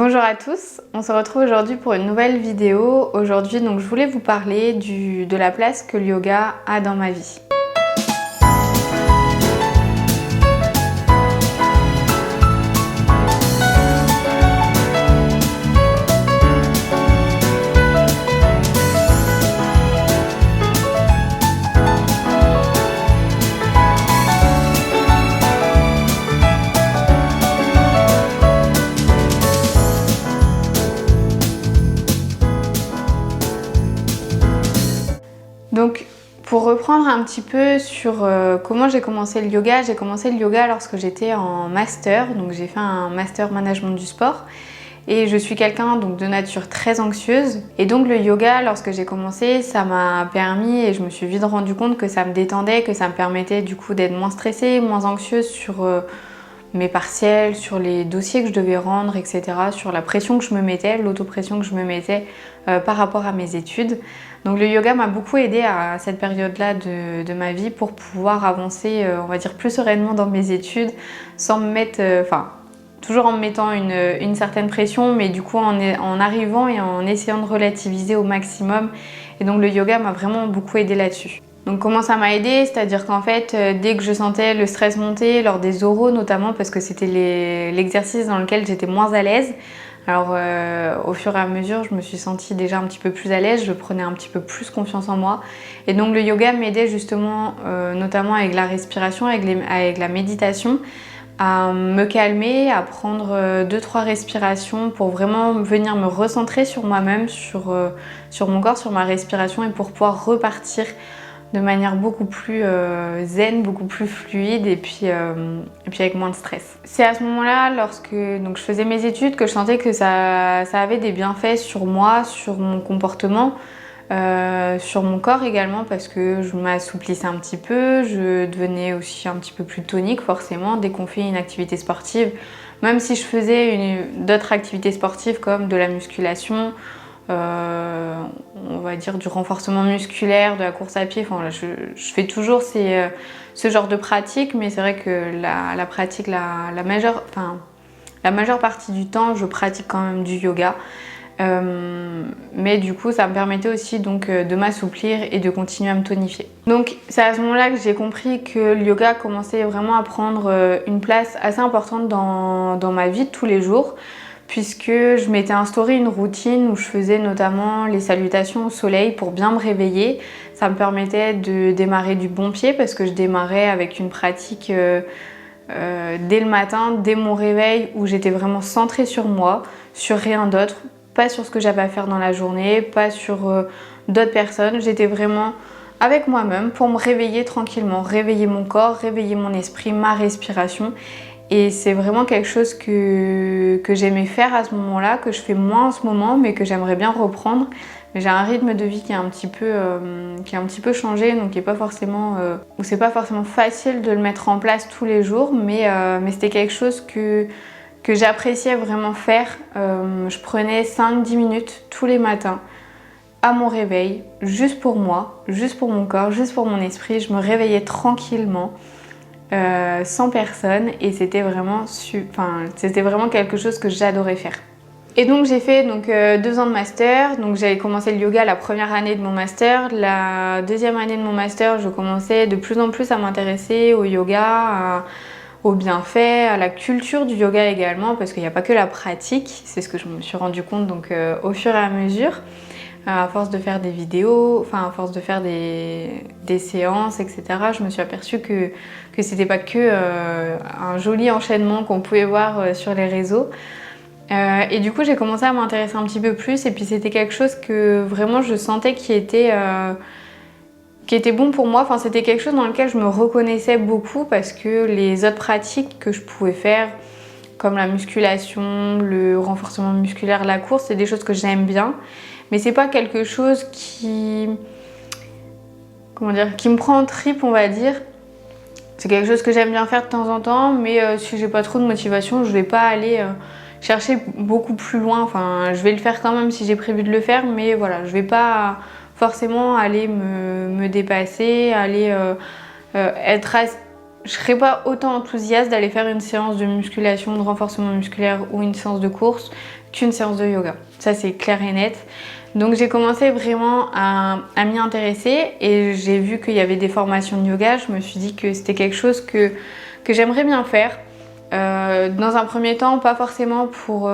Bonjour à tous, on se retrouve aujourd'hui pour une nouvelle vidéo. Aujourd'hui, je voulais vous parler de la place que le yoga a dans ma vie. Donc, pour reprendre un petit peu sur comment j'ai commencé le yoga, j'ai commencé le yoga lorsque j'étais en master. Donc j'ai fait un master management du sport et je suis quelqu'un de nature très anxieuse. Et donc le yoga, lorsque j'ai commencé, ça m'a permis et je me suis vite rendu compte que ça me détendait, que ça me permettait du coup d'être moins stressée, moins anxieuse sur mes partiels, sur les dossiers que je devais rendre, etc. Sur la pression que je me mettais, l'autopression que je me mettais par rapport à mes études. Donc le yoga m'a beaucoup aidée à cette période-là de ma vie pour pouvoir avancer, on va dire, plus sereinement dans mes études, sans me mettre, toujours en me mettant une certaine pression, mais du coup en arrivant et en essayant de relativiser au maximum. Et donc le yoga m'a vraiment beaucoup aidée là-dessus. Donc comment ça m'a aidée? C'est-à-dire qu'en fait, dès que je sentais le stress monter, lors des oraux notamment, parce que c'était l'exercice dans lequel j'étais moins à l'aise, alors au fur et à mesure, je me suis sentie déjà un petit peu plus à l'aise, je prenais un petit peu plus confiance en moi. Et donc le yoga m'aidait justement, notamment avec la respiration, avec la méditation, à me calmer, à prendre 2-3 respirations pour vraiment venir me recentrer sur moi-même, sur mon corps, sur ma respiration et pour pouvoir repartir de manière beaucoup plus zen, beaucoup plus fluide et puis avec moins de stress. C'est à ce moment-là, lorsque je faisais mes études, que je sentais que ça avait des bienfaits sur moi, sur mon comportement, sur mon corps également, parce que je m'assouplissais un petit peu, je devenais aussi un petit peu plus tonique forcément dès qu'on fait une activité sportive. Même si je faisais d'autres activités sportives comme de la musculation, on va dire du renforcement musculaire, de la course à pied. Enfin, je fais toujours ce genre de pratique, mais c'est vrai que la pratique, la majeure partie du temps, je pratique quand même du yoga. Mais du coup, ça me permettait aussi de m'assouplir et de continuer à me tonifier. Donc c'est à ce moment-là que j'ai compris que le yoga commençait vraiment à prendre une place assez importante dans ma vie de tous les jours, puisque je m'étais instauré une routine où je faisais notamment les salutations au soleil pour bien me réveiller. Ça me permettait de démarrer du bon pied parce que je démarrais avec une pratique dès le matin, dès mon réveil, où j'étais vraiment centrée sur moi, sur rien d'autre, pas sur ce que j'avais à faire dans la journée, pas sur d'autres personnes. J'étais vraiment avec moi-même pour me réveiller tranquillement, réveiller mon corps, réveiller mon esprit, ma respiration. Et c'est vraiment quelque chose que j'aimais faire à ce moment-là, que je fais moins en ce moment, mais que j'aimerais bien reprendre. Mais j'ai un rythme de vie qui est un petit peu changé, donc qui est pas forcément, où c'est pas forcément facile de le mettre en place tous les jours, mais c'était quelque chose que j'appréciais vraiment faire. Je prenais 5-10 minutes tous les matins à mon réveil, juste pour moi, juste pour mon corps, juste pour mon esprit. Je me réveillais tranquillement. Sans personne, et c'était vraiment quelque chose que j'adorais faire. Et donc j'ai fait 2 ans de master. Donc j'avais commencé le yoga la première année de mon master. La deuxième année de mon master, je commençais de plus en plus à m'intéresser au yoga, aux bienfaits, à la culture du yoga également, parce qu'il n'y a pas que la pratique. C'est ce que je me suis rendu compte au fur et à mesure. À force de faire des vidéos, à force de faire des séances, etc., je me suis aperçue que c'était pas que un joli enchaînement qu'on pouvait voir sur les réseaux. Et du coup, j'ai commencé à m'intéresser un petit peu plus, et puis c'était quelque chose que vraiment je sentais qui était bon pour moi. Enfin, c'était quelque chose dans lequel je me reconnaissais beaucoup, parce que les autres pratiques que je pouvais faire, comme la musculation, le renforcement musculaire, la course, c'est des choses que j'aime bien. Mais c'est pas quelque chose qui me prend en tripe, on va dire. C'est quelque chose que j'aime bien faire de temps en temps, mais si j'ai pas trop de motivation, je vais pas aller chercher beaucoup plus loin. Enfin, je vais le faire quand même si j'ai prévu de le faire, mais voilà, je vais pas forcément aller me dépasser, aller je serais pas autant enthousiaste d'aller faire une séance de musculation, de renforcement musculaire ou une séance de course qu'une séance de yoga. Ça c'est clair et net. Donc j'ai commencé vraiment à m'y intéresser et j'ai vu qu'il y avait des formations de yoga. Je me suis dit que c'était quelque chose que j'aimerais bien faire. Dans un premier temps, pas forcément pour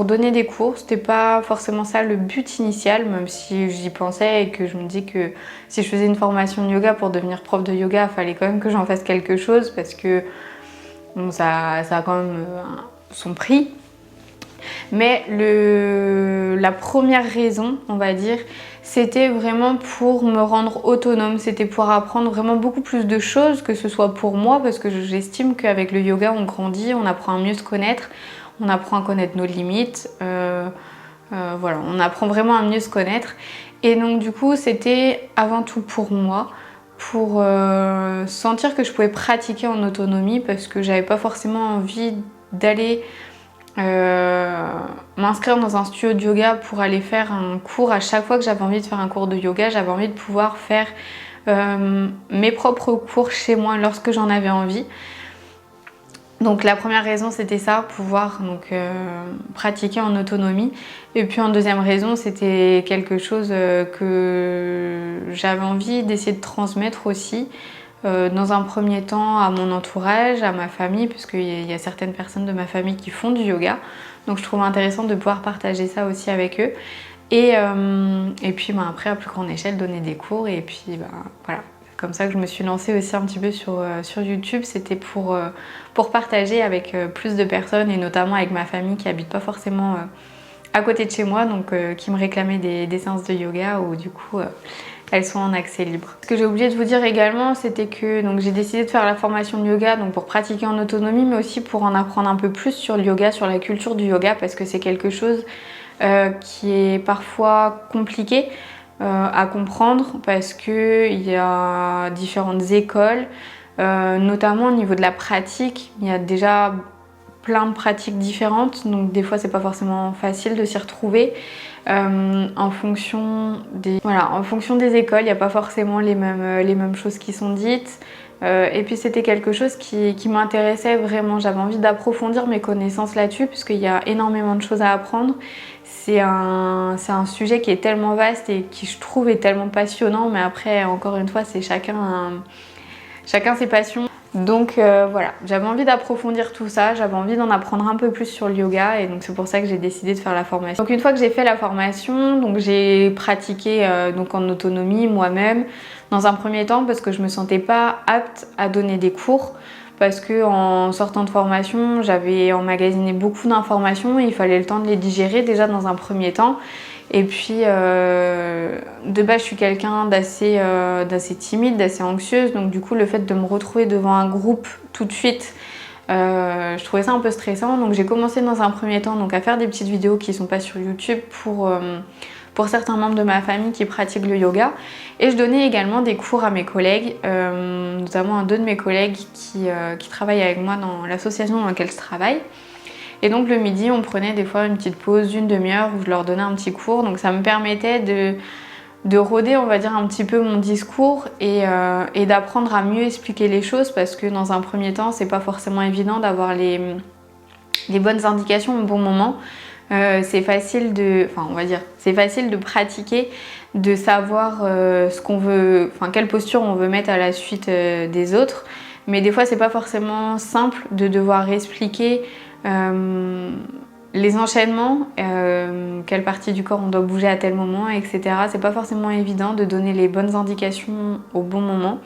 donner des cours, c'était pas forcément ça le but initial, même si j'y pensais et que je me dis que si je faisais une formation de yoga pour devenir prof de yoga, il fallait quand même que j'en fasse quelque chose parce que bon, ça a quand même son prix. Mais la première raison, on va dire, c'était vraiment pour me rendre autonome, c'était pour apprendre vraiment beaucoup plus de choses, que ce soit pour moi, parce que j'estime qu'avec le yoga, on grandit, on apprend à mieux se connaître, on apprend à connaître nos limites, voilà, on apprend vraiment à mieux se connaître. Et donc du coup, c'était avant tout pour moi, pour sentir que je pouvais pratiquer en autonomie, parce que j'avais pas forcément envie d'aller m'inscrire dans un studio de yoga pour aller faire un cours. À chaque fois que j'avais envie de faire un cours de yoga, j'avais envie de pouvoir faire mes propres cours chez moi lorsque j'en avais envie. Donc la première raison c'était ça, pouvoir donc, pratiquer en autonomie. Et puis en deuxième raison c'était quelque chose que j'avais envie d'essayer de transmettre aussi. Dans un premier temps à mon entourage, à ma famille, puisqu'il y a certaines personnes de ma famille qui font du yoga. Donc je trouve intéressant de pouvoir partager ça aussi avec eux. Et puis après, à plus grande échelle, donner des cours. Et puis voilà, c'est comme ça que je me suis lancée aussi un petit peu sur YouTube. C'était pour partager avec plus de personnes et notamment avec ma famille qui habite pas forcément à côté de chez moi, donc qui me réclamait des séances de yoga où du coup elles sont en accès libre. Ce que j'ai oublié de vous dire également, c'était que j'ai décidé de faire la formation de yoga donc pour pratiquer en autonomie, mais aussi pour en apprendre un peu plus sur le yoga, sur la culture du yoga, parce que c'est quelque chose qui est parfois compliqué à comprendre, parce qu'il y a différentes écoles, notamment au niveau de la pratique. Il y a déjà plein de pratiques différentes, donc des fois c'est pas forcément facile de s'y retrouver. En fonction des écoles, il n'y a pas forcément les mêmes choses qui sont dites. Et puis c'était quelque chose qui m'intéressait vraiment. J'avais envie d'approfondir mes connaissances là-dessus, puisqu'il y a énormément de choses à apprendre. C'est un sujet qui est tellement vaste et qui, je trouve, est tellement passionnant. Mais après, encore une fois, c'est chacun ses passions. Donc voilà, j'avais envie d'approfondir tout ça, j'avais envie d'en apprendre un peu plus sur le yoga et donc c'est pour ça que j'ai décidé de faire la formation. Donc une fois que j'ai fait la formation, donc j'ai pratiqué donc en autonomie moi-même dans un premier temps parce que je me sentais pas apte à donner des cours, parce que en sortant de formation, j'avais emmagasiné beaucoup d'informations et il fallait le temps de les digérer déjà dans un premier temps. Et puis de base je suis quelqu'un d'assez timide, d'assez anxieuse, donc du coup le fait de me retrouver devant un groupe tout de suite, je trouvais ça un peu stressant. Donc j'ai commencé dans un premier temps donc, à faire des petites vidéos qui sont pas sur YouTube pour certains membres de ma famille qui pratiquent le yoga. Et je donnais également des cours à mes collègues, notamment à deux de mes collègues qui travaillent avec moi dans l'association dans laquelle je travaille. Et donc le midi, on prenait des fois une petite pause d'une demi-heure où je leur donnais un petit cours. Donc ça me permettait de rôder, on va dire, un petit peu mon discours et d'apprendre à mieux expliquer les choses, parce que dans un premier temps, c'est pas forcément évident d'avoir les bonnes indications au bon moment. C'est facile de pratiquer, de savoir ce qu'on veut, quelle posture on veut mettre à la suite des autres. Mais des fois, c'est pas forcément simple de devoir expliquer les enchaînements, quelle partie du corps on doit bouger à tel moment, etc. C'est pas forcément évident de donner les bonnes indications au bon moment.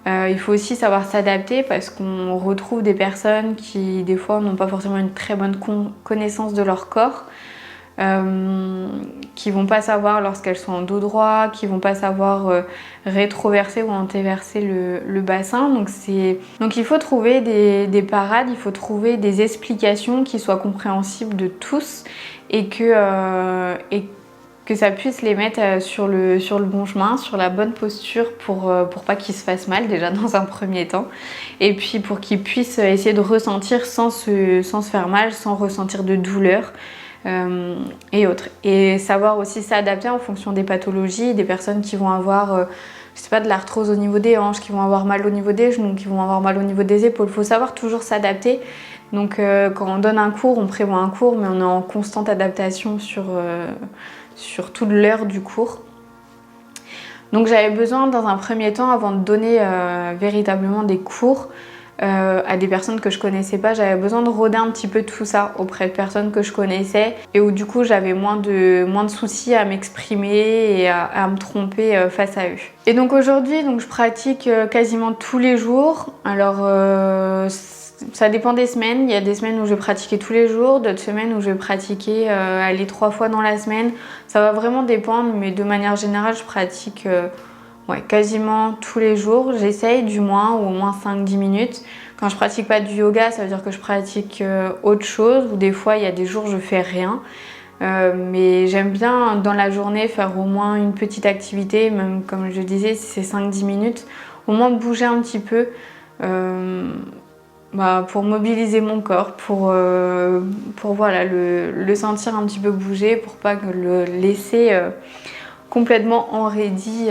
Il faut aussi savoir s'adapter, parce qu'on retrouve des personnes qui des fois n'ont pas forcément une très bonne connaissance de leur corps, qui vont pas savoir lorsqu'elles sont en dos droit, qui vont pas savoir rétroverser ou antéverser le bassin. Donc il faut trouver des parades, il faut trouver des explications qui soient compréhensibles de tous et que ça puisse les mettre sur le bon chemin, sur la bonne posture pour pas qu'ils se fassent mal déjà dans un premier temps, et puis pour qu'ils puissent essayer de ressentir sans se faire mal, sans ressentir de douleur. Et autres. Et savoir aussi s'adapter en fonction des pathologies, des personnes qui vont avoir de l'arthrose au niveau des hanches, qui vont avoir mal au niveau des genoux, qui vont avoir mal au niveau des épaules. Il faut savoir toujours s'adapter Donc quand on donne un cours, on prévoit un cours, mais on est en constante adaptation sur toute l'heure du cours. Donc j'avais besoin dans un premier temps, avant de donner véritablement des cours à des personnes que je connaissais pas, j'avais besoin de rôder un petit peu tout ça auprès de personnes que je connaissais et où du coup j'avais moins de soucis à m'exprimer et à me tromper face à eux. Et donc aujourd'hui, je pratique quasiment tous les jours. Alors ça dépend des semaines. Il y a des semaines où je vais pratiquer tous les jours, d'autres semaines où je vais pratiquer aller 3 fois dans la semaine. Ça va vraiment dépendre, mais de manière générale, je pratique quasiment tous les jours. J'essaye du moins, ou au moins 5-10 minutes. Quand je pratique pas du yoga, ça veut dire que je pratique autre chose, ou des fois, il y a des jours où je fais rien. Mais j'aime bien dans la journée faire au moins une petite activité, même comme je disais, si c'est 5-10 minutes, au moins bouger un petit peu. Pour mobiliser mon corps, pour voilà, le sentir un petit peu bouger, pour pas le laisser complètement enraidi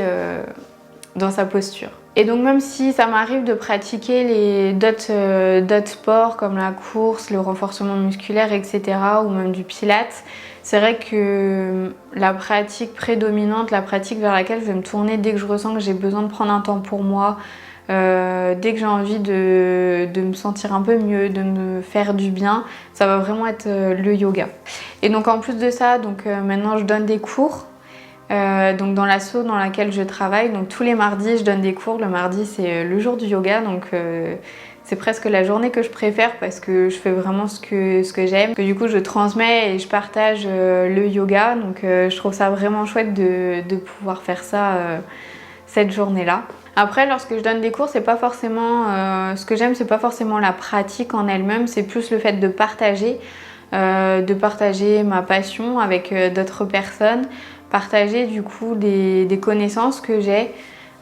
dans sa posture. Et donc même si ça m'arrive de pratiquer d'autres sports comme la course, le renforcement musculaire, etc. ou même du pilates, c'est vrai que la pratique prédominante, la pratique vers laquelle je vais me tourner dès que je ressens que j'ai besoin de prendre un temps pour moi, dès que j'ai envie de me sentir un peu mieux, de me faire du bien, ça va vraiment être le yoga. Et donc en plus de ça, maintenant je donne des cours. Donc dans l'asso dans laquelle je travaille, donc tous les mardis je donne des cours. Le mardi c'est le jour du yoga, donc c'est presque la journée que je préfère parce que je fais vraiment ce que j'aime. Du coup je transmets et je partage le yoga, donc je trouve ça vraiment chouette de pouvoir faire ça cette journée-là. Après, lorsque je donne des cours, c'est pas forcément ce que j'aime, c'est pas forcément la pratique en elle-même, c'est plus le fait de partager ma passion avec d'autres personnes, partager du coup des connaissances que j'ai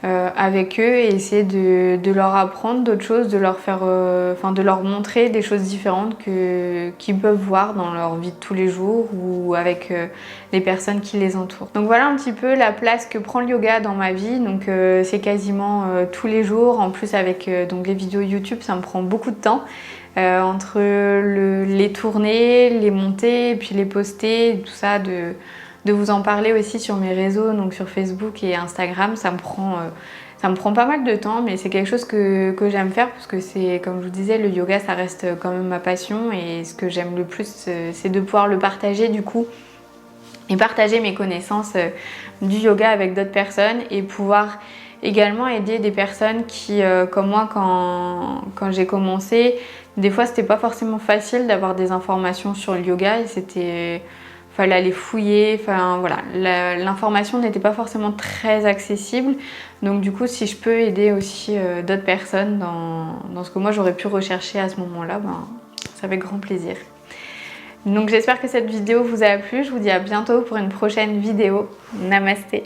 avec eux et essayer de leur apprendre d'autres choses, de leur faire, de leur montrer des choses différentes qu'ils peuvent voir dans leur vie de tous les jours ou avec les personnes qui les entourent. Donc voilà un petit peu la place que prend le yoga dans ma vie. Donc c'est quasiment tous les jours. En plus avec les vidéos YouTube, ça me prend beaucoup de temps. Entre les tourner, les monter, et puis les poster, tout ça, de vous en parler aussi sur mes réseaux, donc sur Facebook et Instagram, ça me prend pas mal de temps, mais c'est quelque chose que j'aime faire parce que c'est, comme je vous disais, le yoga ça reste quand même ma passion et ce que j'aime le plus c'est de pouvoir le partager du coup et partager mes connaissances du yoga avec d'autres personnes et pouvoir également aider des personnes qui, comme moi quand j'ai commencé, des fois c'était pas forcément facile d'avoir des informations sur le yoga et fallait aller fouiller, enfin voilà, l'information n'était pas forcément très accessible. Donc du coup, si je peux aider aussi d'autres personnes dans ce que moi j'aurais pu rechercher à ce moment-là, ça fait grand plaisir. Donc j'espère que cette vidéo vous a plu. Je vous dis à bientôt pour une prochaine vidéo. Namasté.